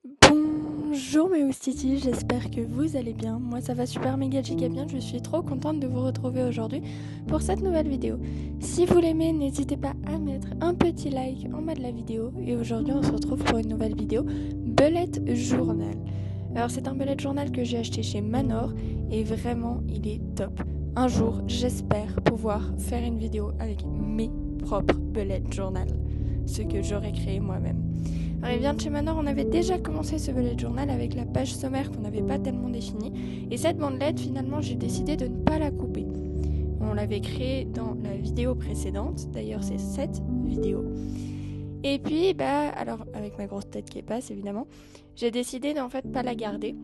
Bonjour mes Oustiti, j'espère que vous allez bien. Moi ça va super méga giga bien, je suis trop contente de vous retrouver aujourd'hui pour cette nouvelle vidéo. Si vous l'aimez, n'hésitez pas à mettre un petit like en bas de la vidéo. Et aujourd'hui on se retrouve pour une nouvelle vidéo bullet journal. Alors c'est un bullet journal que j'ai acheté chez Manor et vraiment il est top. Un jour j'espère pouvoir faire une vidéo avec mes propres bullet journal, ce que j'aurais créé moi-même. Alors il vient de chez Manor, on avait déjà commencé ce bullet journal avec la page sommaire qu'on n'avait pas tellement définie. Et cette bandelette, finalement, j'ai décidé de ne pas la couper. On l'avait créée dans la vidéo précédente, d'ailleurs c'est cette vidéo. Et puis, alors avec ma grosse tête qui passe évidemment, j'ai décidé d'en fait pas la garder.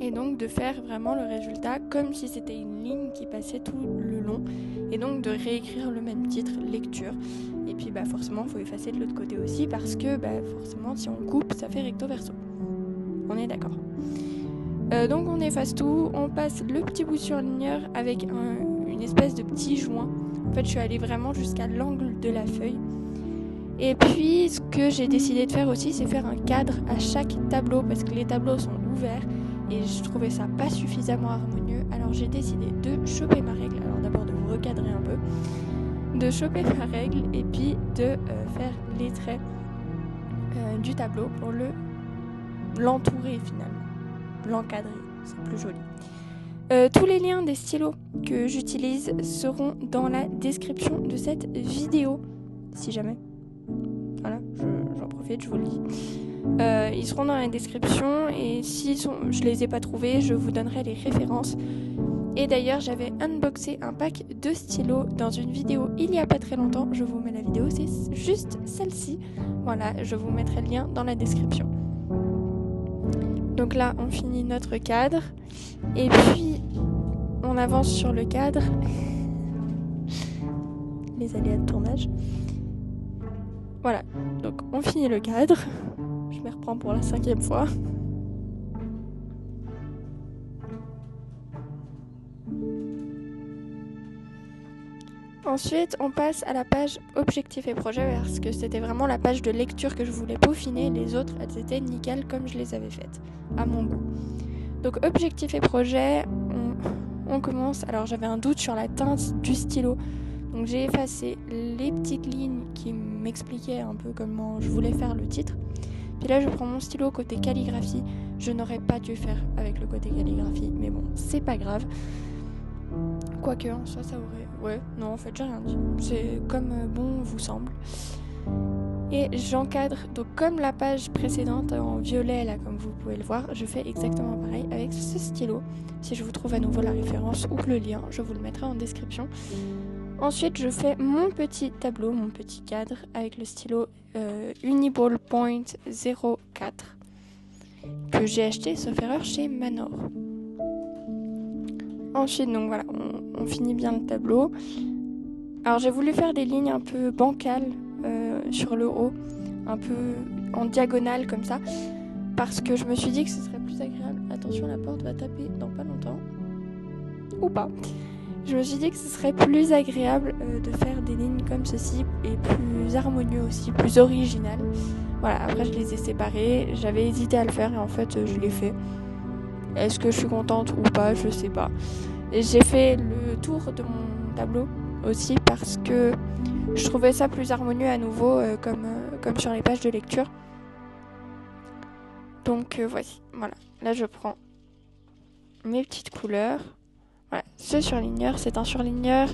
Et donc de faire vraiment le résultat comme si c'était une ligne qui passait tout le long. Et donc de réécrire le même titre, lecture. Et puis forcément il faut effacer de l'autre côté aussi parce que forcément si on coupe ça fait recto verso. On est d'accord. Donc on efface tout, on passe le petit bout surligneur avec une espèce de petit joint. En fait je suis allée vraiment jusqu'à l'angle de la feuille. Et puis ce que j'ai décidé de faire aussi c'est faire un cadre à chaque tableau parce que les tableaux sont ouverts. Et je trouvais ça pas suffisamment harmonieux, alors j'ai décidé de choper ma règle, alors d'abord de vous recadrer un peu, de choper ma règle et puis de faire les traits du tableau pour l'entourer finalement, l'encadrer, c'est plus joli. Tous les liens des stylos que j'utilise seront dans la description de cette vidéo, si jamais. Voilà, j'en profite, je vous le dis. Ils seront dans la description et si je les ai pas trouvés, je vous donnerai les références. Et d'ailleurs, j'avais unboxé un pack de stylos dans une vidéo il y a pas très longtemps. Je vous mets la vidéo, c'est juste celle-ci. Voilà, je vous mettrai le lien dans la description. Donc là, on finit notre cadre et puis on avance sur le cadre. Les aléas de tournage. Voilà, donc on finit le cadre. Je me reprends pour la 5e fois. Ensuite, on passe à la page objectif et projet parce que c'était vraiment la page de lecture que je voulais peaufiner. Les autres, elles étaient nickel comme je les avais faites, à mon goût. Donc objectif et projet, on commence. Alors j'avais un doute sur la teinte du stylo. Donc j'ai effacé les petites lignes qui m'expliquaient un peu comment je voulais faire le titre. Puis là je prends mon stylo côté calligraphie. Je n'aurais pas dû faire avec le côté calligraphie, mais bon, c'est pas grave. Quoique en soi ça aurait... Ouais, non en fait j'ai rien dit. C'est comme bon vous semble. Et j'encadre, donc comme la page précédente en violet là comme vous pouvez le voir, je fais exactement pareil avec ce stylo. Si je vous trouve à nouveau la référence ou le lien, je vous le mettrai en description. Ensuite, je fais mon petit tableau, mon petit cadre avec le stylo Uniball Point 04 que j'ai acheté, sauf erreur, chez Manor. Ensuite, donc voilà, on finit bien le tableau. Alors, j'ai voulu faire des lignes un peu bancales sur le haut, un peu en diagonale comme ça, parce que je me suis dit que ce serait plus agréable. Attention, la porte va taper dans pas longtemps. Ou pas. Je me suis dit que ce serait plus agréable de faire des lignes comme ceci et plus harmonieux aussi, plus original. Voilà, après je les ai séparées, j'avais hésité à le faire et en fait je l'ai fait. Est-ce que je suis contente ou pas, je sais pas. Et j'ai fait le tour de mon tableau aussi parce que je trouvais ça plus harmonieux à nouveau comme sur les pages de lecture. Donc voici, voilà. Là je prends mes petites couleurs. Voilà, ce surligneur, c'est un surligneur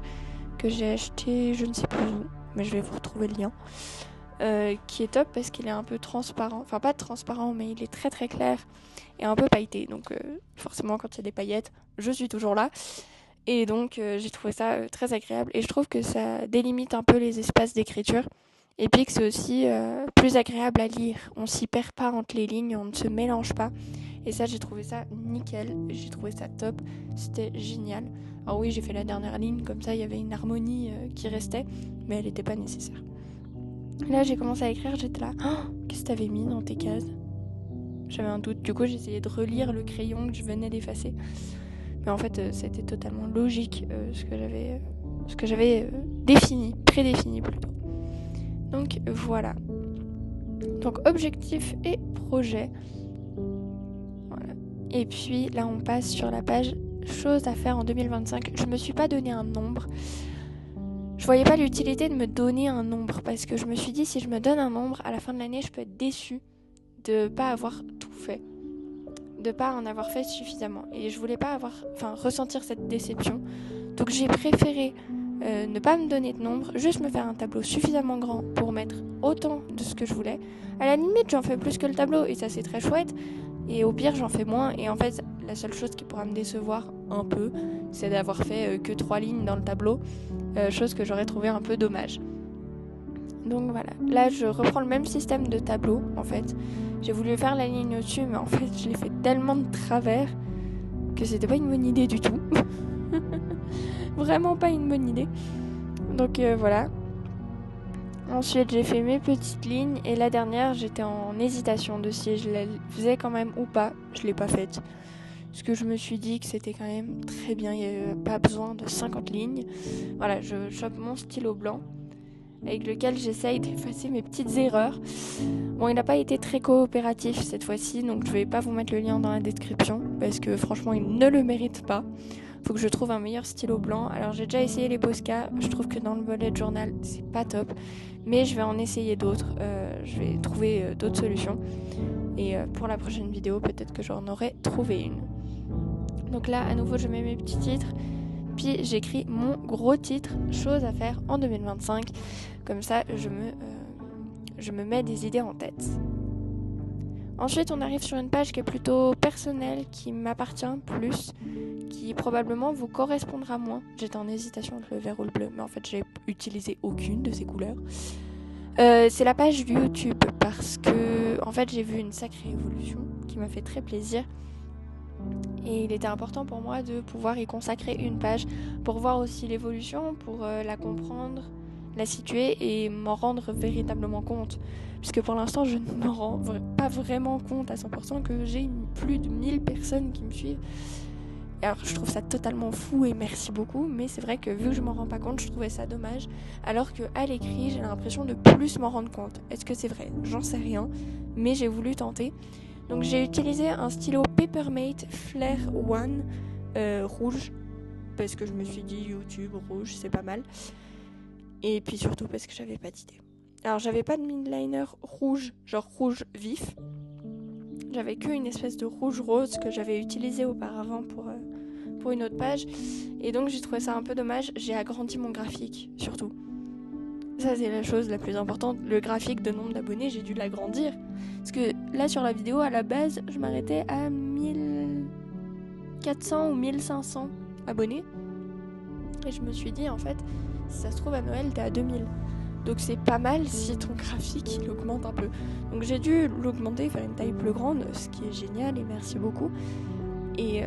que j'ai acheté, je ne sais plus où, mais je vais vous retrouver le lien, qui est top parce qu'il est un peu transparent, enfin pas transparent, mais il est très très clair et un peu pailleté. Donc forcément, quand il y a des paillettes, je suis toujours là. Et donc j'ai trouvé ça très agréable et je trouve que ça délimite un peu les espaces d'écriture. Et puis que c'est aussi plus agréable à lire. On s'y perd pas entre les lignes, on ne se mélange pas. Et ça, j'ai trouvé ça nickel, j'ai trouvé ça top, c'était génial. Alors oui, j'ai fait la dernière ligne, comme ça il y avait une harmonie qui restait, mais elle n'était pas nécessaire. Là, j'ai commencé à écrire, j'étais là, oh, qu'est-ce que t'avais mis dans tes cases ? J'avais un doute, du coup j'ai essayé de relire le crayon que je venais d'effacer. Mais en fait, c'était totalement logique ce que j'avais défini, prédéfini plutôt. Donc voilà. Donc objectif et projet. Voilà. Et puis là on passe sur la page choses à faire en 2025. Je me suis pas donné un nombre. Je voyais pas l'utilité de me donner un nombre parce que je me suis dit si je me donne un nombre, à la fin de l'année je peux être déçue de pas avoir tout fait, de pas en avoir fait suffisamment. Et je voulais pas ressentir cette déception. Donc j'ai préféré ne pas me donner de nombre, juste me faire un tableau suffisamment grand pour mettre autant de ce que je voulais. À la limite, j'en fais plus que le tableau et ça c'est très chouette. Et au pire, j'en fais moins. Et en fait, la seule chose qui pourra me décevoir un peu, c'est d'avoir fait que 3 lignes dans le tableau, chose que j'aurais trouvé un peu dommage. Donc voilà, là je reprends le même système de tableau en fait. J'ai voulu faire la ligne au-dessus, mais en fait je l'ai fait tellement de travers que c'était pas une bonne idée du tout. Vraiment pas une bonne idée. Donc voilà. Ensuite j'ai fait mes petites lignes et la dernière j'étais en hésitation de si je la faisais quand même ou pas. Je l'ai pas faite. Parce que je me suis dit que c'était quand même très bien, il n'y avait pas besoin de 50 lignes. Voilà, je chope mon stylo blanc avec lequel j'essaye d'effacer mes petites erreurs. Bon, il n'a pas été très coopératif cette fois-ci, donc je vais pas vous mettre le lien dans la description, parce que franchement, il ne le mérite pas. Faut que je trouve un meilleur stylo blanc. Alors j'ai déjà essayé les Posca, je trouve que dans le bullet journal, c'est pas top. Mais je vais en essayer d'autres, je vais trouver d'autres solutions. Et pour la prochaine vidéo, peut-être que j'en aurai trouvé une. Donc là, à nouveau, je mets mes petits titres. Puis j'écris mon gros titre, choses à faire en 2025. Comme ça, je me mets des idées en tête. Ensuite, on arrive sur une page qui est plutôt personnelle, qui m'appartient plus, qui probablement vous correspondra moins. J'étais en hésitation entre le vert ou le bleu, mais en fait, j'ai utilisé aucune de ces couleurs. C'est la page YouTube, parce que en fait, j'ai vu une sacrée évolution qui m'a fait très plaisir. Et il était important pour moi de pouvoir y consacrer une page pour voir aussi l'évolution, pour la comprendre, la situer et m'en rendre véritablement compte. Puisque pour l'instant, je ne me rends pas vraiment compte à 100% que j'ai plus de 1000 personnes qui me suivent. Et alors, je trouve ça totalement fou et merci beaucoup, mais c'est vrai que vu que je m'en rends pas compte, je trouvais ça dommage. Alors qu'à l'écrit, j'ai l'impression de plus m'en rendre compte. Est-ce que c'est vrai ? J'en sais rien, mais j'ai voulu tenter. Donc j'ai utilisé un stylo Papermate Flair One rouge, parce que je me suis dit YouTube rouge c'est pas mal, et puis surtout parce que j'avais pas d'idée. Alors j'avais pas de midliner rouge, genre rouge vif, j'avais qu'une espèce de rouge rose que j'avais utilisé auparavant pour une autre page, et donc j'ai trouvé ça un peu dommage. J'ai agrandi mon graphique surtout. Ça c'est la chose la plus importante, le graphique de nombre d'abonnés, j'ai dû l'agrandir. Parce que là sur la vidéo, à la base, je m'arrêtais à 1400 ou 1500 abonnés. Et je me suis dit, en fait, si ça se trouve à Noël, t'es à 2000. Donc c'est pas mal si ton graphique il augmente un peu. Donc j'ai dû l'augmenter, faire une taille plus grande, ce qui est génial et merci beaucoup. Et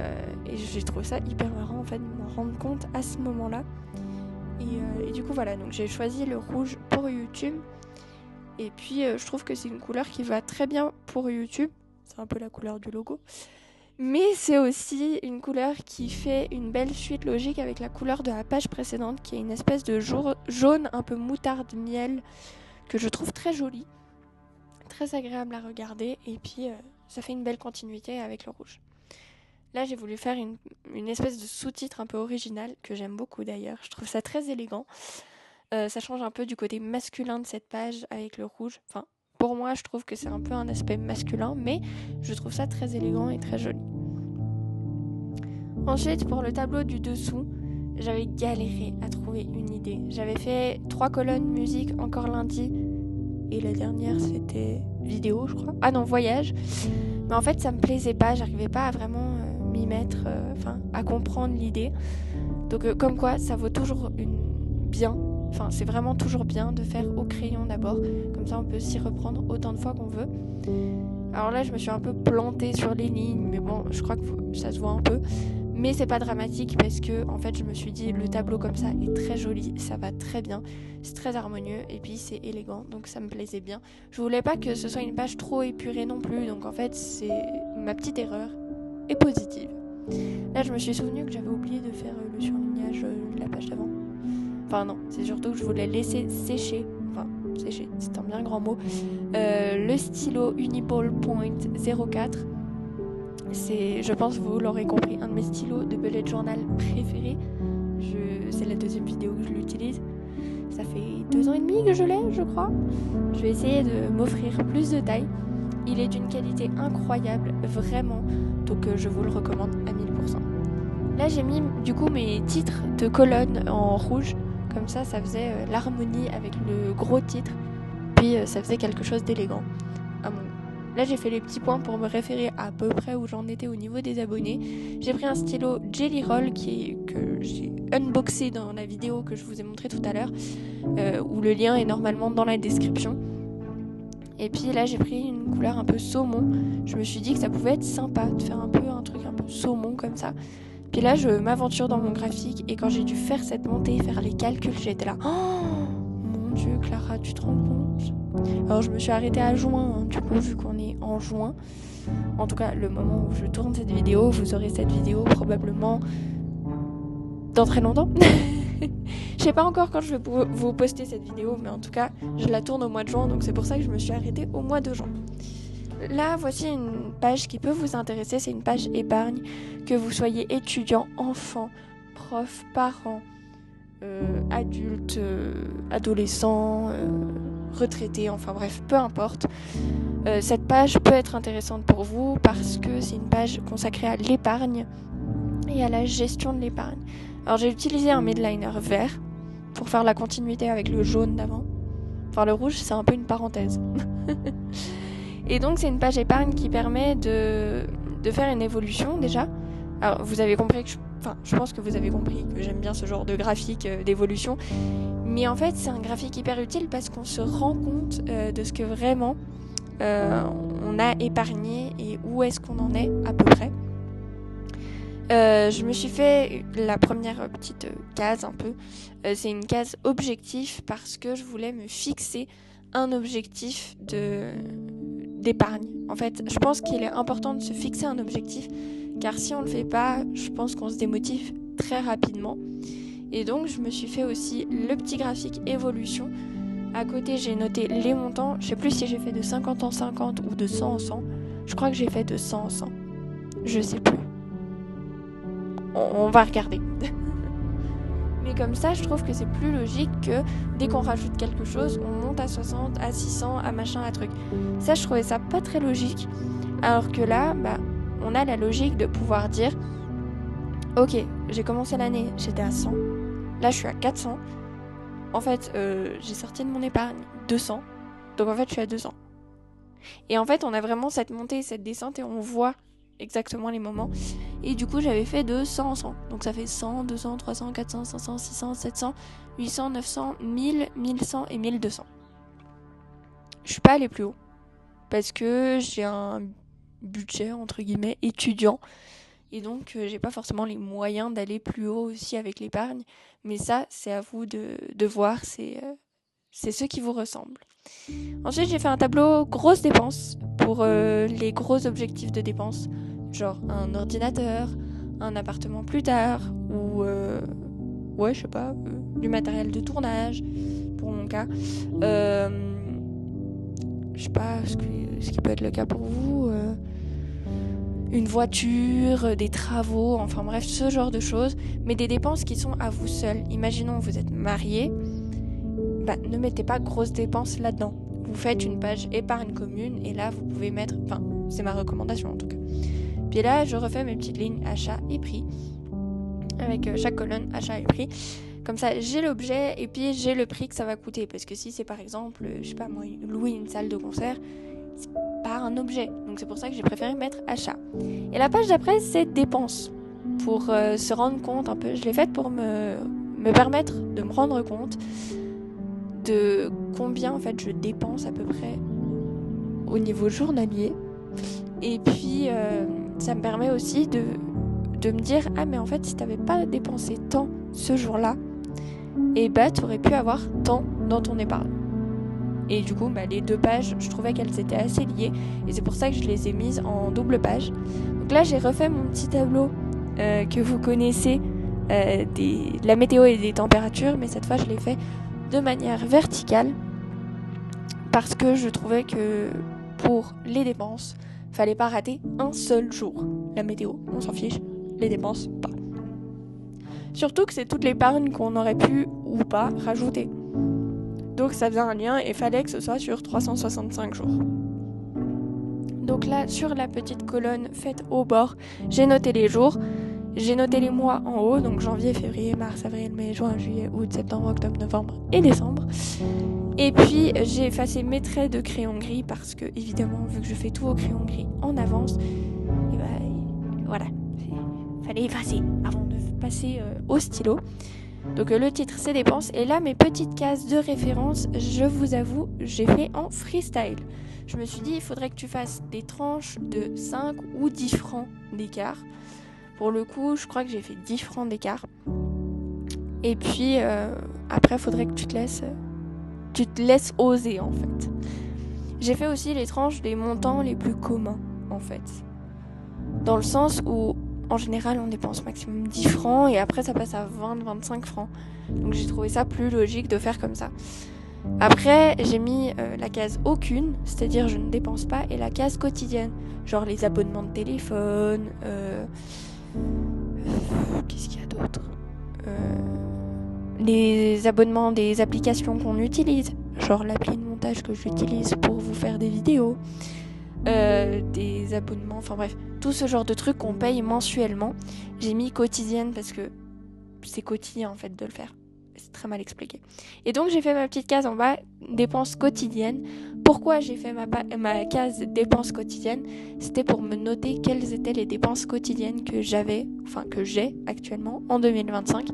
j'ai trouvé ça hyper marrant en fait de m'en rendre compte à ce moment-là. Et du coup voilà, donc j'ai choisi le rouge pour YouTube. Et puis je trouve que c'est une couleur qui va très bien pour YouTube. C'est un peu la couleur du logo. Mais c'est aussi une couleur qui fait une belle suite logique avec la couleur de la page précédente, qui est une espèce de jaune un peu moutarde miel, que je trouve très jolie, très agréable à regarder. Et puis ça fait une belle continuité avec le rouge. Là, j'ai voulu faire une espèce de sous-titre un peu original, que j'aime beaucoup d'ailleurs. Je trouve ça très élégant. Ça change un peu du côté masculin de cette page avec le rouge. Enfin, pour moi, je trouve que c'est un peu un aspect masculin, mais je trouve ça très élégant et très joli. Ensuite, pour le tableau du dessous, j'avais galéré à trouver une idée. J'avais fait 3 colonnes musique encore lundi, et la dernière, c'était vidéo, je crois. Ah non, voyage. Mais en fait, ça me plaisait pas, j'arrivais pas à vraiment m'y mettre, à comprendre l'idée. Donc comme quoi, ça vaut toujours bien. Enfin, c'est vraiment toujours bien de faire au crayon d'abord. Comme ça, on peut s'y reprendre autant de fois qu'on veut. Alors là, je me suis un peu plantée sur les lignes, mais bon, je crois que ça se voit un peu. Mais c'est pas dramatique parce que, en fait, je me suis dit, le tableau comme ça est très joli, ça va très bien, c'est très harmonieux et puis c'est élégant, donc ça me plaisait bien. Je voulais pas que ce soit une page trop épurée non plus, donc en fait, c'est ma petite erreur est positive. Là, je me suis souvenu que j'avais oublié de faire le surlignage de la page d'avant. Enfin non, c'est surtout que je voulais laisser sécher, sécher, c'est un bien grand mot. Le stylo Uniball Point 04. C'est, je pense que vous l'aurez compris, un de mes stylos de bullet journal préférés. C'est la deuxième vidéo que je l'utilise. Ça fait 2 ans et demi que je l'ai, je crois. Je vais essayer de m'offrir plus de taille. Il est d'une qualité incroyable, vraiment. Donc je vous le recommande à 1000%. Là, j'ai mis du coup mes titres de colonne en rouge. Comme ça faisait l'harmonie avec le gros titre. Puis ça faisait quelque chose d'élégant à mon goût. Là, j'ai fait les petits points pour me référer à peu près où j'en étais au niveau des abonnés. J'ai pris un stylo Jelly Roll que j'ai unboxé dans la vidéo que je vous ai montré tout à l'heure, où le lien est normalement dans la description. Et puis là, j'ai pris une couleur un peu saumon. Je me suis dit que ça pouvait être sympa de faire un truc un peu saumon comme ça. Puis là, je m'aventure dans mon graphique et quand j'ai dû faire cette montée, faire les calculs, j'étais là. Oh mon Dieu, Clara, tu te rends compte ? Alors, je me suis arrêtée à juin, du coup, vu qu'on est en juin. En tout cas, le moment où je tourne cette vidéo, vous aurez cette vidéo probablement dans très longtemps. Je sais pas encore quand je vais vous poster cette vidéo, mais en tout cas, je la tourne au mois de juin, donc c'est pour ça que je me suis arrêtée au mois de juin. Là, voici une page qui peut vous intéresser, c'est une page épargne, que vous soyez étudiant, enfant, prof, parent, adulte, adolescent, retraité, enfin bref, peu importe. Cette page peut être intéressante pour vous parce que c'est une page consacrée à l'épargne et à la gestion de l'épargne. Alors j'ai utilisé un midliner vert pour faire la continuité avec le jaune d'avant. Enfin le rouge c'est un peu une parenthèse. Et donc c'est une page épargne qui permet de faire une évolution déjà. Alors vous avez compris que je pense que vous avez compris que j'aime bien ce genre de graphique d'évolution. Mais en fait c'est un graphique hyper utile parce qu'on se rend compte de ce que vraiment on a épargné et où est-ce qu'on en est à peu près. Je me suis fait la première petite case un peu. C'est une case objectif parce que je voulais me fixer un objectif d'épargne. En fait, je pense qu'il est important de se fixer un objectif car si on le fait pas, je pense qu'on se démotive très rapidement. Et donc, je me suis fait aussi le petit graphique évolution. À côté, j'ai noté les montants. Je sais plus si j'ai fait de 50 en 50 ou de 100 en 100. Je crois que j'ai fait de 100 en 100. Je sais plus. On va regarder. Mais comme ça, je trouve que c'est plus logique que dès qu'on rajoute quelque chose, on monte à 60, à 600, à machin, à truc. Ça, je trouvais ça pas très logique. Alors que là, on a la logique de pouvoir dire ok, j'ai commencé l'année, j'étais à 100. Là, je suis à 400. En fait, j'ai sorti de mon épargne 200. Donc en fait, je suis à 200. Et en fait, on a vraiment cette montée, cette descente et on voit exactement les moments. Et du coup, j'avais fait de 100 en 100. Donc ça fait 100, 200, 300, 400, 500, 600, 700, 800, 900, 1000, 1100 et 1200. Je suis pas allée plus haut. Parce que j'ai un budget, entre guillemets, étudiant. Et donc, j'ai pas forcément les moyens d'aller plus haut aussi avec l'épargne. Mais ça, c'est à vous de voir. C'est ce qui vous ressemble. Ensuite, j'ai fait un tableau grosses dépenses pour les gros objectifs de dépenses. Genre un ordinateur, un appartement plus tard, ou je sais pas, du matériel de tournage, pour mon cas. Je sais pas ce qui peut être le cas pour vous. Une voiture, des travaux, enfin bref, ce genre de choses. Mais des dépenses qui sont à vous seul. Imaginons vous êtes marié, ne mettez pas grosses dépenses là-dedans. Vous faites une page épargne commune et là vous pouvez mettre, c'est ma recommandation en tout cas. Puis là je refais mes petites lignes achat et prix avec chaque colonne achat et prix. Comme ça j'ai l'objet et puis j'ai le prix que ça va coûter. Parce que si c'est par exemple, je sais pas moi, louer une salle de concert, c'est pas un objet. Donc c'est pour ça que j'ai préféré mettre achat. Et la page d'après c'est dépenses. Pour se rendre compte un peu, je l'ai faite pour me permettre de me rendre compte de combien en fait je dépense à peu près au niveau journalier. Et puis ça me permet aussi de me dire mais en fait si t'avais pas dépensé tant ce jour-là, t'aurais pu avoir tant dans ton épargne. Et du coup les deux pages je trouvais qu'elles étaient assez liées et c'est pour ça que je les ai mises en double page. Donc là j'ai refait mon petit tableau que vous connaissez de la météo et des températures, mais cette fois je l'ai fait de manière verticale. parce que je trouvais que pour les dépenses, fallait pas rater un seul jour. La météo, on s'en fiche, les dépenses, pas. Surtout que c'est toute l'épargne qu'on aurait pu ou pas rajouter. Donc ça faisait un lien et fallait que ce soit sur 365 jours. Donc là, sur la petite colonne faite au bord, j'ai noté les jours. J'ai noté les mois en haut, donc janvier, février, mars, avril, mai, juin, juillet, août, septembre, octobre, novembre et décembre. Et puis j'ai effacé mes traits de crayon gris parce que, évidemment, vu que je fais tout au crayon gris en avance, et voilà, fallait effacer avant de passer au stylo. Donc le titre c'est dépenses, et là mes petites cases de référence, je vous avoue, j'ai fait en freestyle. Je me suis dit, il faudrait que tu fasses des tranches de 5 ou 10 francs d'écart. Pour le coup, je crois que j'ai fait 10 francs d'écart. Et puis, après, il faudrait que tu te laisses oser, en fait. J'ai fait aussi les tranches des montants les plus communs, en fait. Dans le sens où, en général, on dépense maximum 10 francs et après, ça passe à 20-25 francs. Donc, j'ai trouvé ça plus logique de faire comme ça. Après, j'ai mis la case aucune, c'est-à-dire je ne dépense pas, et la case quotidienne. Genre les abonnements de téléphone... qu'est-ce qu'il y a d'autre, les abonnements des applications qu'on utilise, genre l'appli de montage que j'utilise pour vous faire des vidéos, des abonnements, enfin bref, tout ce genre de trucs qu'on paye mensuellement. J'ai mis quotidienne parce que c'est quotidien en fait de le faire. C'est très mal expliqué. Et donc j'ai fait ma petite case en bas, dépenses quotidiennes. Pourquoi j'ai fait ma case dépenses quotidiennes ? C'était pour me noter quelles étaient les dépenses quotidiennes que j'ai actuellement en 2025.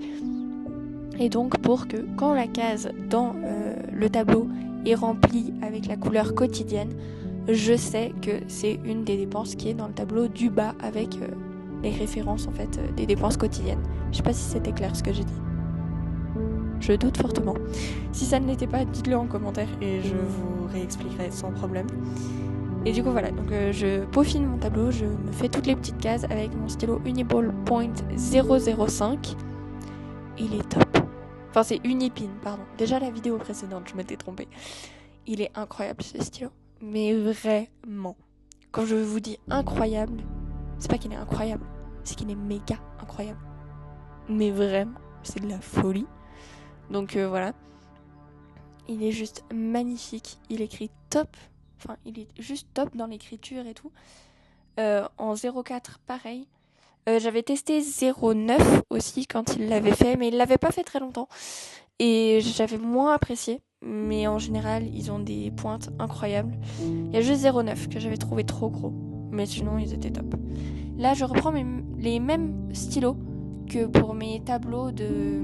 Et donc pour que quand la case dans le tableau est remplie avec la couleur quotidienne, je sais que c'est une des dépenses qui est dans le tableau du bas avec les références en fait des dépenses quotidiennes. Je sais pas si c'était clair ce que j'ai dit. Je doute fortement. Si ça ne l'était pas, dites-le en commentaire et je vous réexpliquerai sans problème. Et du coup voilà, donc je peaufine mon tableau, je me fais toutes les petites cases avec mon stylo Uniball Point 005. Il est top. Enfin c'est Unipin, pardon. Déjà la vidéo précédente, je m'étais trompée. Il est incroyable ce stylo. Mais vraiment. Quand je vous dis incroyable, c'est pas qu'il est incroyable, c'est qu'il est méga incroyable. Mais vraiment, c'est de la folie. Donc voilà, il est juste magnifique, il écrit top, enfin il est juste top dans l'écriture et tout. En 0,4 pareil, j'avais testé 0,9 aussi quand il l'avait fait, mais il l'avait pas fait très longtemps et j'avais moins apprécié, mais en général ils ont des pointes incroyables. Il y a juste 0,9 que j'avais trouvé trop gros, mais sinon ils étaient top. Là je reprends les mêmes stylos que pour mes tableaux de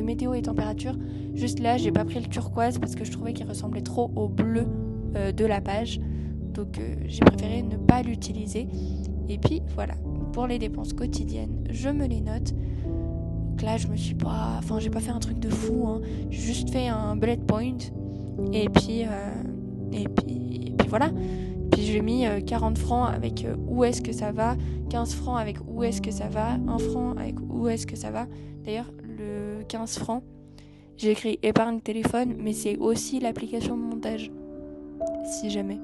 météo et température. Juste là, j'ai pas pris le turquoise parce que je trouvais qu'il ressemblait trop au bleu de la page. Donc j'ai préféré ne pas l'utiliser. Et puis voilà, pour les dépenses quotidiennes, je me les note. Donc là, j'ai pas fait un truc de fou, hein. J'ai juste fait un bullet point. Et puis voilà. Puis j'ai mis 40 francs avec où est-ce que ça va, 15 francs avec où est-ce que ça va, 1 franc avec où est-ce que ça va. D'ailleurs, le 15 francs, j'ai écrit épargne téléphone, mais c'est aussi l'application de montage, si jamais.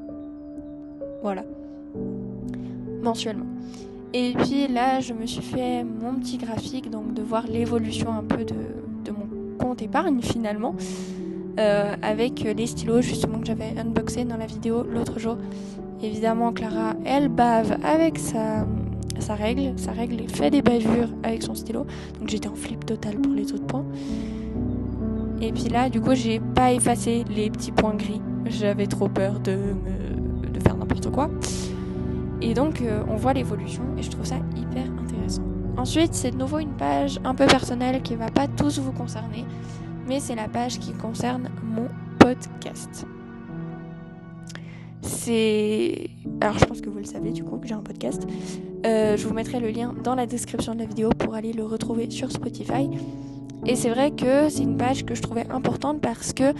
Voilà. Mensuellement. Et puis là, je me suis fait mon petit graphique, donc de voir l'évolution un peu de mon compte épargne finalement. Avec les stylos justement que j'avais unboxé dans la vidéo l'autre jour. Évidemment Clara elle bave avec sa règle fait des bavures avec son stylo, donc j'étais en flip total pour les autres points. Et puis là du coup j'ai pas effacé les petits points gris, j'avais trop peur de faire n'importe quoi. Et donc on voit l'évolution et je trouve ça hyper intéressant. Ensuite c'est de nouveau une page un peu personnelle qui va pas tous vous concerner, mais c'est la page qui concerne mon podcast. Alors je pense que vous le savez du coup que j'ai un podcast. Je vous mettrai le lien dans la description de la vidéo pour aller le retrouver sur Spotify. Et c'est vrai que c'est une page que je trouvais importante parce que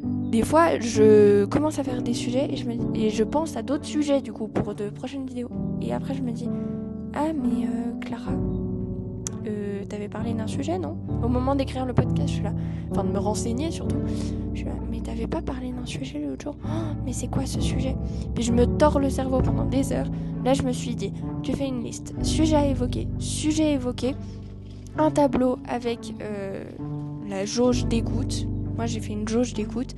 des fois je commence à faire des sujets et je pense à d'autres sujets du coup pour de prochaines vidéos. Et après je me dis ah mais Clara, t'avais parlé d'un sujet, non ? Au moment d'écrire le podcast, je suis là, enfin de me renseigner surtout, je suis là, mais t'avais pas parlé d'un sujet l'autre jour ? Oh, mais c'est quoi ce sujet ? Puis je me tords le cerveau pendant des heures. Là, je me suis dit, tu fais une liste, sujet évoqué, un tableau avec la jauge d'écoute. Moi, j'ai fait une jauge d'écoute,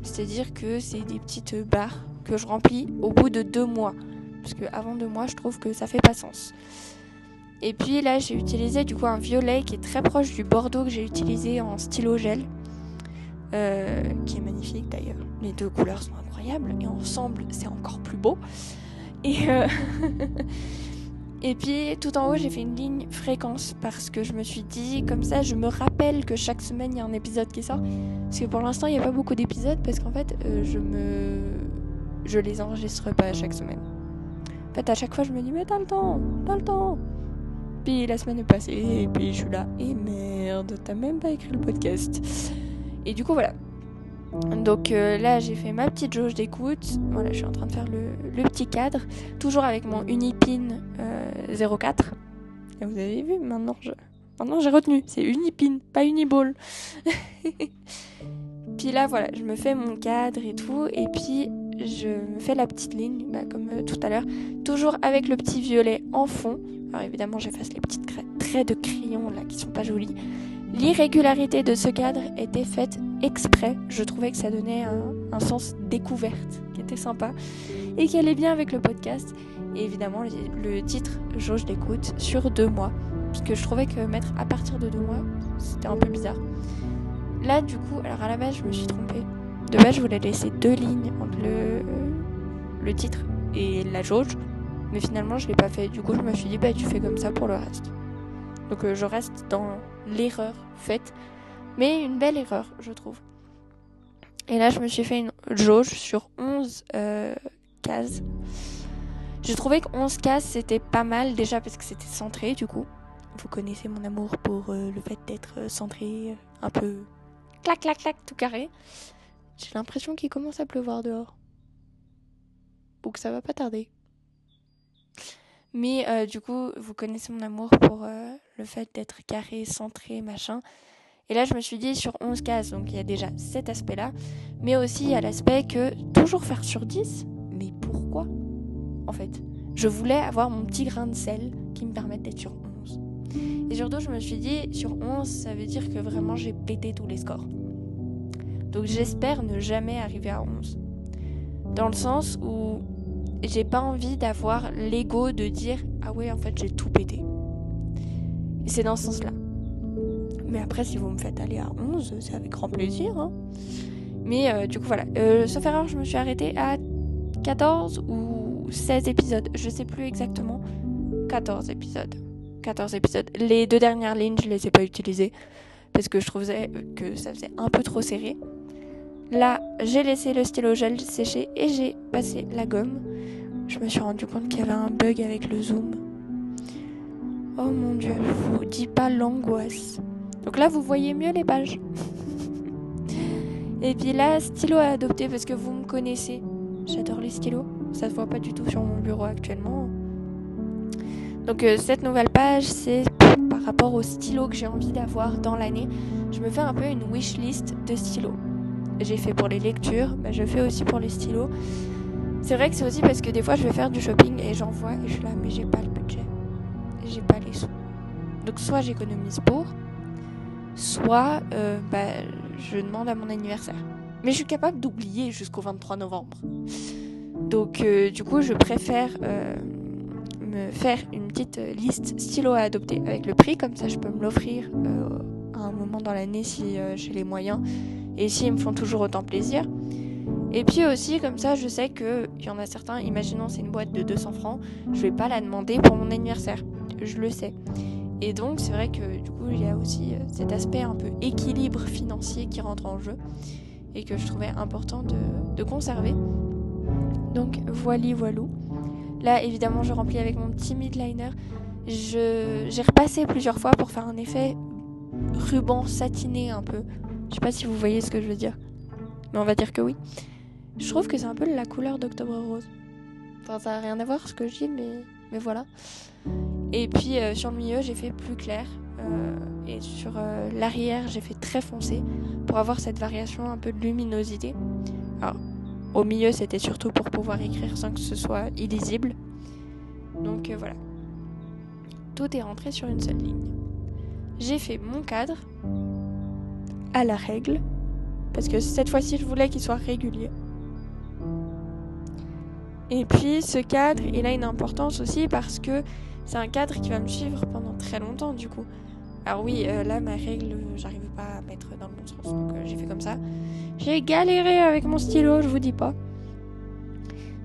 c'est-à-dire que c'est des petites barres que je remplis au bout de 2 mois. Parce qu'avant 2 mois, je trouve que ça fait pas sens. Et puis là, j'ai utilisé du coup un violet qui est très proche du bordeaux que j'ai utilisé en stylo gel. Qui est magnifique d'ailleurs. Les 2 couleurs sont incroyables et ensemble, c'est encore plus beau. Et puis tout en haut, j'ai fait une ligne fréquence parce que je me suis dit, comme ça, je me rappelle que chaque semaine, il y a un épisode qui sort. Parce que pour l'instant, il n'y a pas beaucoup d'épisodes parce qu'en fait, je les enregistre pas chaque semaine. En fait, à chaque fois, je me dis, mais t'as le temps. Puis la semaine est passée, et puis je suis là, et merde, t'as même pas écrit le podcast. Et du coup, voilà. Donc là, j'ai fait ma petite jauge d'écoute. Voilà, je suis en train de faire le petit cadre. Toujours avec mon Unipin 04. Et vous avez vu, maintenant j'ai retenu. C'est Unipin, pas Uniball. Puis là, voilà, je me fais mon cadre et tout. Et puis, je me fais la petite ligne, comme tout à l'heure. Toujours avec le petit violet en fond. Alors évidemment, j'efface les petites traits de crayon là qui sont pas jolis. L'irrégularité de ce cadre était faite exprès. Je trouvais que ça donnait un sens découverte qui était sympa et qui allait bien avec le podcast. Et évidemment, le titre jauge d'écoute sur 2 mois. Puisque je trouvais que mettre à partir de 2 mois, c'était un peu bizarre. Là, du coup, alors à la base, je me suis trompée. De base, je voulais laisser 2 lignes entre le titre et la jauge. Mais finalement, je l'ai pas fait. Du coup, je me suis dit, tu fais comme ça pour le reste. Donc, je reste dans l'erreur faite. Mais une belle erreur, je trouve. Et là, je me suis fait une jauge sur 11 cases. Je trouvais que 11 cases, c'était pas mal. Déjà parce que c'était centré, du coup. Vous connaissez mon amour pour le fait d'être centré, un peu clac, clac, clac, tout carré. J'ai l'impression qu'il commence à pleuvoir dehors. Ou que ça va pas tarder. Mais du coup, vous connaissez mon amour pour le fait d'être carré, centré, machin. Et là, je me suis dit sur 11 cases, donc il y a déjà cet aspect-là. Mais aussi, il y a l'aspect que toujours faire sur 10. Mais pourquoi ? En fait, je voulais avoir mon petit grain de sel qui me permette d'être sur 11. Et surtout, je me suis dit, sur 11, ça veut dire que vraiment, j'ai pété tous les scores. Donc j'espère ne jamais arriver à 11. Dans le sens où j'ai pas envie d'avoir l'ego de dire « Ah ouais, en fait, j'ai tout pété ». Et c'est dans ce sens-là. Mais après, si vous me faites aller à 11, c'est avec grand plaisir. Hein. Mais du coup, voilà. Sauf erreur, je me suis arrêtée à 14 ou 16 épisodes. Je sais plus exactement. 14 épisodes. Les 2 dernières lignes, je les ai pas utilisées. Parce que je trouvais que ça faisait un peu trop serré. Là, j'ai laissé le stylo gel sécher et j'ai passé la gomme. Je me suis rendu compte qu'il y avait un bug avec le zoom. Oh mon dieu, je vous dis pas l'angoisse. Donc là, vous voyez mieux les pages. Et puis là, stylo à adopter parce que vous me connaissez. J'adore les stylos. Ça se voit pas du tout sur mon bureau actuellement. Donc cette nouvelle page, c'est par rapport aux stylos que j'ai envie d'avoir dans l'année. Je me fais un peu une wishlist de stylos. J'ai fait pour les lectures, mais je fais aussi pour les stylos. C'est vrai que c'est aussi parce que des fois je vais faire du shopping et j'en vois et je suis là, mais j'ai pas le budget. J'ai pas les sous. Donc soit j'économise pour, soit je demande à mon anniversaire. Mais je suis capable d'oublier jusqu'au 23 novembre. Donc du coup je préfère me faire une petite liste stylo à adopter avec le prix. Comme ça je peux me l'offrir à un moment dans l'année si j'ai les moyens. Et s'ils me font toujours autant plaisir. Et puis aussi, comme ça, je sais qu'il y en a certains, imaginons c'est une boîte de 200 francs, je vais pas la demander pour mon anniversaire. Je le sais. Et donc, c'est vrai que du coup, il y a aussi cet aspect un peu équilibre financier qui rentre en jeu et que je trouvais important de conserver. Donc, voilou. Là, évidemment, je remplis avec mon petit midliner. J'ai repassé plusieurs fois pour faire un effet ruban satiné un peu. Je sais pas si vous voyez ce que je veux dire, mais on va dire que oui. Je trouve que c'est un peu la couleur d'Octobre Rose. Enfin, ça n'a rien à voir ce que je dis, mais voilà. Et puis sur le milieu j'ai fait plus clair. Et sur l'arrière j'ai fait très foncé pour avoir cette variation un peu de luminosité. Alors au milieu c'était surtout pour pouvoir écrire sans que ce soit illisible. Donc voilà. Tout est rentré sur une seule ligne. J'ai fait mon cadre à la règle, parce que cette fois-ci je voulais qu'il soit régulier. Et puis ce cadre, il a une importance aussi parce que c'est un cadre qui va me suivre pendant très longtemps du coup. Alors oui, là ma règle, j'arrive pas à mettre dans le bon sens, donc j'ai fait comme ça. J'ai galéré avec mon stylo, je vous dis pas.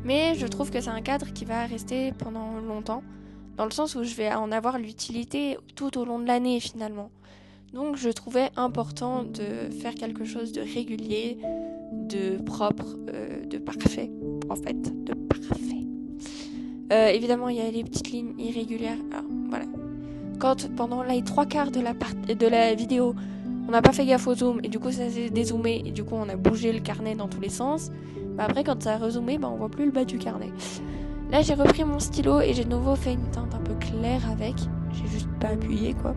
Mais je trouve que c'est un cadre qui va rester pendant longtemps, dans le sens où je vais en avoir l'utilité tout au long de l'année finalement. Donc je trouvais important de faire quelque chose de régulier, de propre, de parfait, en fait, de parfait. Évidemment, il y a les petites lignes irrégulières. Alors, voilà. Quand pendant les 3/4 de la vidéo, on n'a pas fait gaffe au zoom et du coup ça s'est dézoomé et du coup on a bougé le carnet dans tous les sens, après quand ça a rezoomé, on voit plus le bas du carnet. Là j'ai repris mon stylo et j'ai de nouveau fait une teinte un peu claire avec. J'ai juste pas appuyé quoi.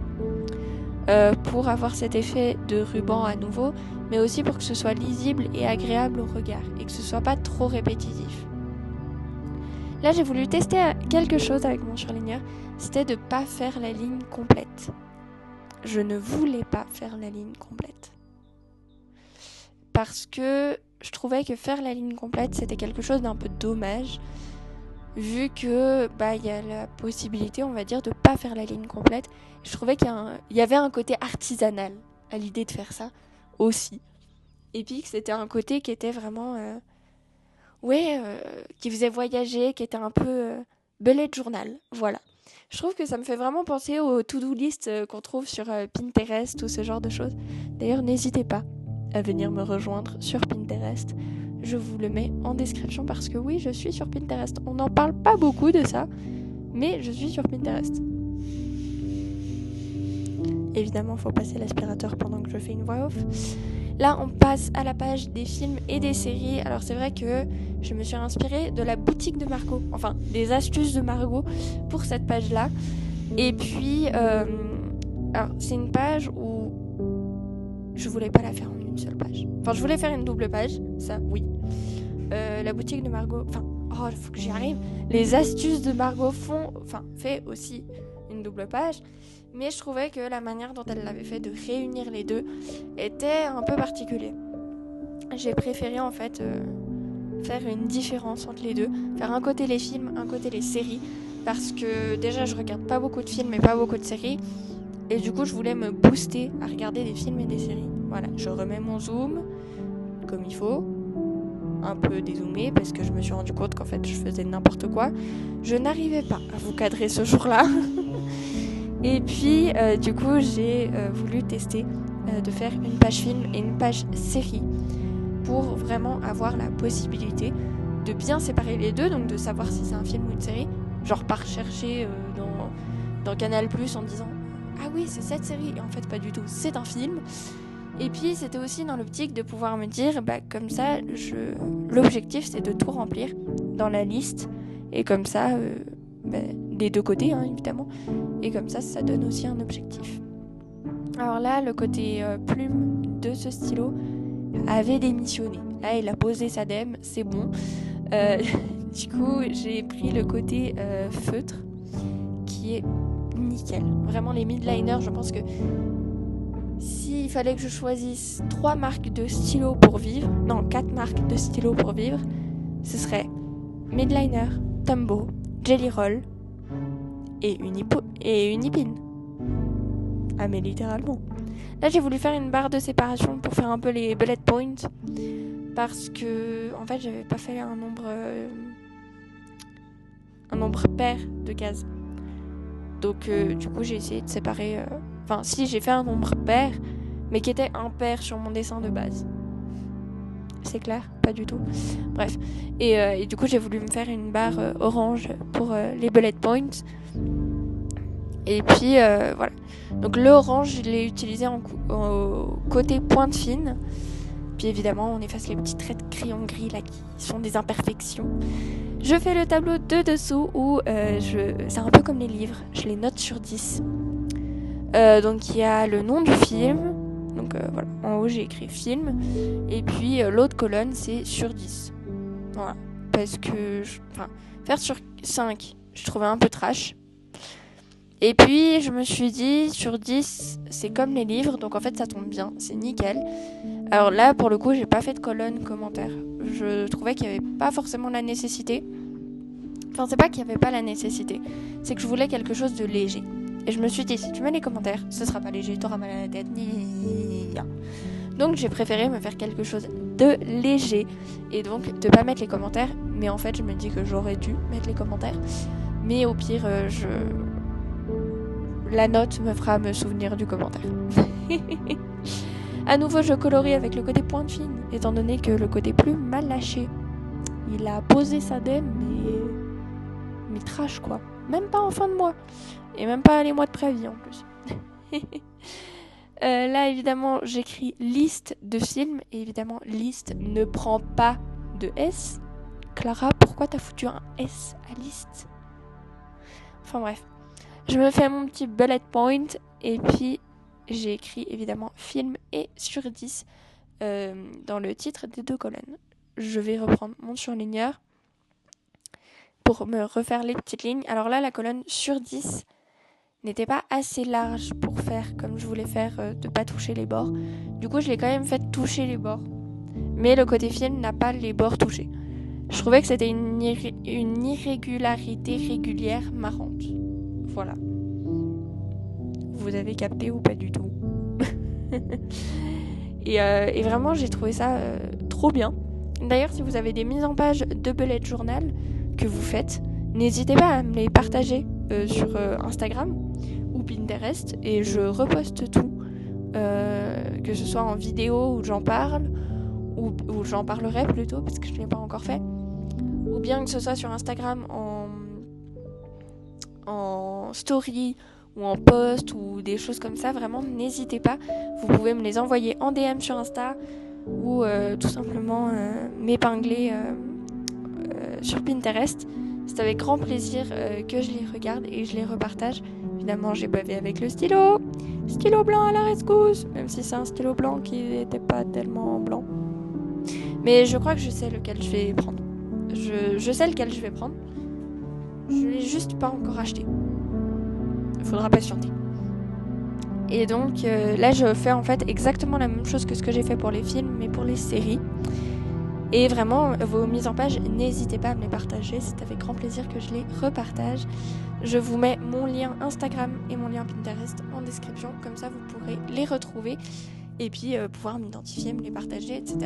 Pour avoir cet effet de ruban à nouveau, mais aussi pour que ce soit lisible et agréable au regard et que ce soit pas trop répétitif. Là j'ai voulu tester quelque chose avec mon surligneur, c'était de pas faire la ligne complète. Je ne voulais pas faire la ligne complète. Parce que je trouvais que faire la ligne complète c'était quelque chose d'un peu dommage, vu que il y a la possibilité, on va dire, de pas faire la ligne complète. Je trouvais qu'il y avait un côté artisanal à l'idée de faire ça aussi. Et puis que c'était un côté qui était vraiment qui faisait voyager, qui était un peu bullet journal, voilà. Je trouve que ça me fait vraiment penser aux to-do list qu'on trouve sur Pinterest ou ce genre de choses. D'ailleurs, n'hésitez pas à venir me rejoindre sur Pinterest. Je vous le mets en description parce que oui, je suis sur Pinterest. On n'en parle pas beaucoup de ça, mais je suis sur Pinterest. Évidemment, il faut passer l'aspirateur pendant que je fais une voix off. Là, on passe à la page des films et des séries. Alors, c'est vrai que je me suis inspirée de la boutique de Margot, enfin, des astuces de Margot pour cette page-là. Et puis, alors, c'est une page où je voulais pas la faire en une seule page. Enfin, je voulais faire une double page, ça, oui. La boutique de Margot, il faut que j'y arrive. Les astuces de Margot fait aussi une double page. Mais je trouvais que la manière dont elle l'avait fait de réunir les deux était un peu particulier. J'ai préféré en fait faire une différence entre les deux, faire un côté les films, un côté les séries, parce que déjà je regarde pas beaucoup de films et pas beaucoup de séries, et du coup je voulais me booster à regarder des films et des séries. Voilà, je remets mon zoom comme il faut, un peu dézoomé parce que je me suis rendu compte qu'en fait je faisais n'importe quoi. Je n'arrivais pas à vous cadrer ce jour-là. Et puis, du coup, j'ai voulu tester de faire une page film et une page série pour vraiment avoir la possibilité de bien séparer les deux, donc de savoir si c'est un film ou une série. Genre pas rechercher dans Canal+ en disant « Ah oui, c'est cette série » et en fait pas du tout, c'est un film. Et puis, c'était aussi dans l'optique de pouvoir me dire comme ça, l'objectif c'est de tout remplir dans la liste et comme ça... des deux côtés évidemment, et comme ça donne aussi un objectif. Alors là, le côté plume de ce stylo avait démissionné. Là, il a posé sa dème, c'est bon. Du coup, j'ai pris le côté feutre qui est nickel. Vraiment, les midliners, je pense que s'il fallait que je choisisse 4 marques de stylos pour vivre, ce serait Midliner, Tombow, Jelly Roll et Unipin. Ah mais littéralement. Là j'ai voulu faire une barre de séparation pour faire un peu les bullet points parce que en fait j'avais pas fait un nombre pair de cases. Donc du coup j'ai essayé de séparer j'ai fait un nombre pair mais qui était impair sur mon dessin de base. C'est clair? Pas du tout. Bref. Et du coup, j'ai voulu me faire une barre orange pour les bullet points. Et puis, voilà. Donc, le orange, je l'ai utilisé au côté pointe fine. Puis évidemment, on efface les petits traits de crayon gris là qui sont des imperfections. Je fais le tableau de dessous où c'est un peu comme les livres, je les note sur 10. Donc il y a le nom du film, donc voilà, en haut j'ai écrit film, et puis l'autre colonne c'est sur 10. Voilà, parce que faire sur 5, je trouvais un peu trash. Et puis je me suis dit, sur 10, c'est comme les livres, donc en fait ça tombe bien, c'est nickel. Alors là, pour le coup, j'ai pas fait de colonne commentaire. Je trouvais qu'il n'y avait pas forcément la nécessité. Enfin, c'est pas qu'il n'y avait pas la nécessité, c'est que je voulais quelque chose de léger. Et je me suis dit, si tu mets les commentaires, ce sera pas léger, t'auras mal à la tête. Donc j'ai préféré me faire quelque chose de léger et donc de pas mettre les commentaires. Mais en fait, je me dis que j'aurais dû mettre les commentaires. Mais au pire, la note me fera me souvenir du commentaire. À nouveau, je colorie avec le côté pointe fine, étant donné que le côté plus mal lâché, il a posé sa dème, mais trash quoi. Même pas en fin de mois. Et même pas les mois de préavis en plus. Là, évidemment, j'écris liste de films. Et évidemment, liste ne prend pas de S. Clara, pourquoi t'as foutu un S à liste? Enfin bref. Je me fais mon petit bullet point. Et puis, j'ai écrit évidemment film et sur 10 dans le titre des 2 colonnes. Je vais reprendre mon surligneur pour me refaire les petites lignes. Alors là, la colonne sur 10 n'était pas assez large pour faire comme je voulais faire, de pas toucher les bords. Du coup, je l'ai quand même fait toucher les bords. Mais le côté film n'a pas les bords touchés. Je trouvais que c'était une irrégularité régulière marrante. Voilà. Vous avez capté ou pas du tout? Et vraiment, j'ai trouvé ça trop bien. D'ailleurs, si vous avez des mises en page de bullet journal que vous faites, n'hésitez pas à me les partager sur Instagram ou Pinterest et je reposte tout, que ce soit en vidéo où j'en parle ou j'en parlerai plutôt parce que je ne l'ai pas encore fait, ou bien que ce soit sur Instagram en story ou en post ou des choses comme ça. Vraiment, n'hésitez pas, vous pouvez me les envoyer en DM sur Insta ou tout simplement m'épingler sur Pinterest. C'est avec grand plaisir que je les regarde et je les repartage. Évidemment, j'ai bavé avec le stylo blanc à la rescousse, même si c'est un stylo blanc qui n'était pas tellement blanc. Mais je crois que je sais lequel je vais prendre. Je sais lequel je vais prendre. Je l'ai juste pas encore acheté. Il faudra patienter. Et donc là, je fais en fait exactement la même chose que ce que j'ai fait pour les films, mais pour les séries. Et vraiment, vos mises en page, n'hésitez pas à me les partager. C'est avec grand plaisir que je les repartage. Je vous mets mon lien Instagram et mon lien Pinterest en description. Comme ça, vous pourrez les retrouver. Et puis, pouvoir m'identifier, me les partager, etc.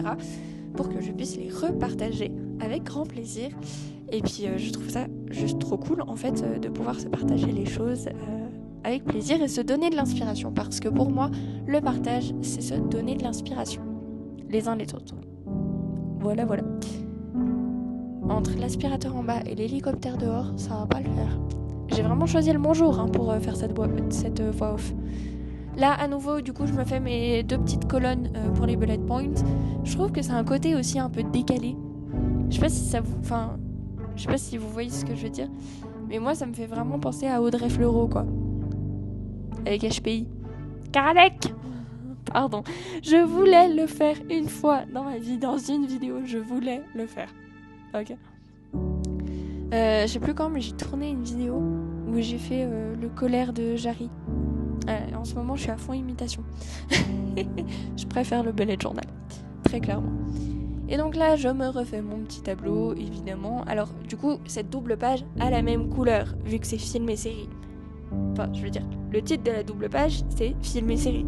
Pour que je puisse les repartager avec grand plaisir. Et puis, je trouve ça juste trop cool, en fait, de pouvoir se partager les choses avec plaisir et se donner de l'inspiration. Parce que pour moi, le partage, c'est se donner de l'inspiration. Les uns les autres. Voilà. Entre l'aspirateur en bas et l'hélicoptère dehors, ça va pas le faire. J'ai vraiment choisi le bon jour pour faire cette voix off. Là, à nouveau, du coup, je me fais mes 2 petites colonnes pour les bullet points. Je trouve que c'est un côté aussi un peu décalé. Je sais pas si vous voyez ce que je veux dire. Mais moi, ça me fait vraiment penser à Audrey Fleurot, quoi. Avec HPI. Karadec! Pardon, je voulais le faire une fois dans ma vie, dans une vidéo, je voulais le faire. Ok. Je sais plus quand, mais j'ai tourné une vidéo où j'ai fait le colère de Jarry. En ce moment, je suis à fond imitation. Je préfère le bullet journal, très clairement. Et donc là, je me refais mon petit tableau, évidemment. Alors, du coup, cette double page a la même couleur, vu que c'est film et série. Enfin, je veux dire, le titre de la double page, c'est film et série.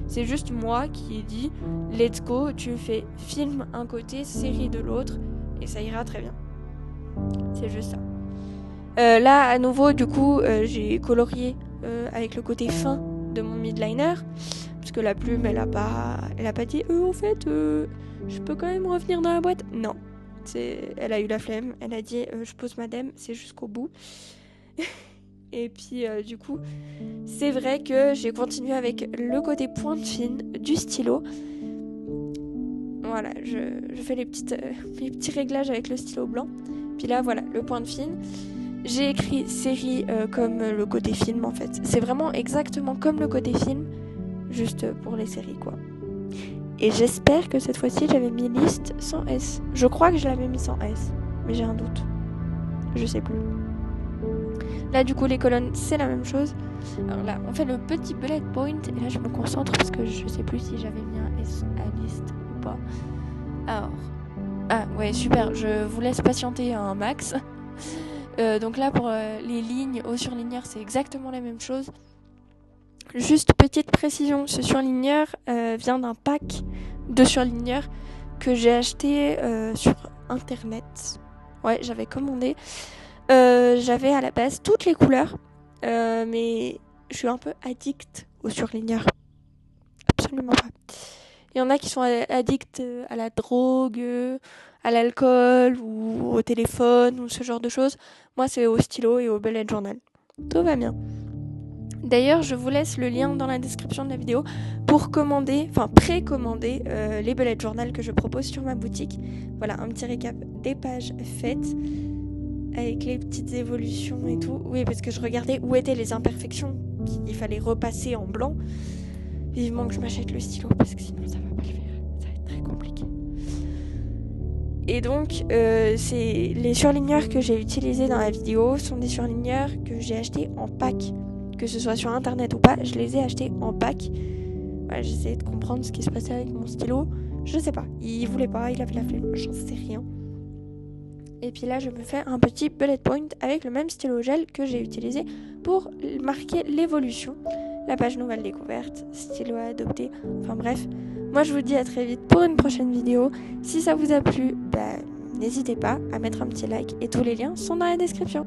C'est juste moi qui ai dit let's go, tu fais film un côté, série de l'autre, et ça ira très bien. C'est juste ça. Là, à nouveau, du coup, j'ai colorié avec le côté fin de mon midliner, parce que la plume, elle a pas dit, en fait, je peux quand même revenir dans la boîte. Non, elle a eu la flemme, elle a dit, je pose ma dème, c'est jusqu'au bout. Et puis du coup, c'est vrai que j'ai continué avec le côté pointe fine du stylo. Voilà, je fais les petits réglages avec le stylo blanc. Puis là, voilà, le point de fine. J'ai écrit série comme le côté film en fait. C'est vraiment exactement comme le côté film, juste pour les séries quoi. Et j'espère que cette fois-ci j'avais mis liste sans S. Je crois que je l'avais mis sans S, mais j'ai un doute. Je sais plus. Là du coup les colonnes c'est la même chose. Alors là on fait le petit bullet point et là je me concentre parce que je sais plus si j'avais mis un S à liste ou pas. Alors, ah ouais super, je vous laisse patienter un max. Donc là pour les lignes au surligneur c'est exactement la même chose. Juste petite précision, ce surligneur vient d'un pack de surligneurs que j'ai acheté sur internet. Ouais, j'avais commandé. J'avais à la base toutes les couleurs, mais je suis un peu addict aux surligneurs. Absolument pas. Il y en a qui sont addicts à la drogue, à l'alcool ou au téléphone ou ce genre de choses. Moi, c'est au stylo et au bullet journal. Tout va bien. D'ailleurs, je vous laisse le lien dans la description de la vidéo pour précommander les bullet journal que je propose sur ma boutique. Voilà, un petit récap des pages faites avec les petites évolutions et tout. Oui, parce que je regardais où étaient les imperfections qu'il fallait repasser en blanc. Vivement que je m'achète le stylo parce que sinon ça va pas le faire. Ça va être très compliqué. Et donc, les surligneurs que j'ai utilisés dans la vidéo sont des surligneurs que j'ai achetés en pack. Que ce soit sur internet ou pas, je les ai achetés en pack. Voilà, j'essayais de comprendre ce qui se passait avec mon stylo. Je sais pas, il voulait pas, il avait la flemme, j'en sais rien. Et puis là, je me fais un petit bullet point avec le même stylo gel que j'ai utilisé pour marquer l'évolution. La page nouvelle découverte, stylo à adopter, enfin bref. Moi, je vous dis à très vite pour une prochaine vidéo. Si ça vous a plu, n'hésitez pas à mettre un petit like et tous les liens sont dans la description.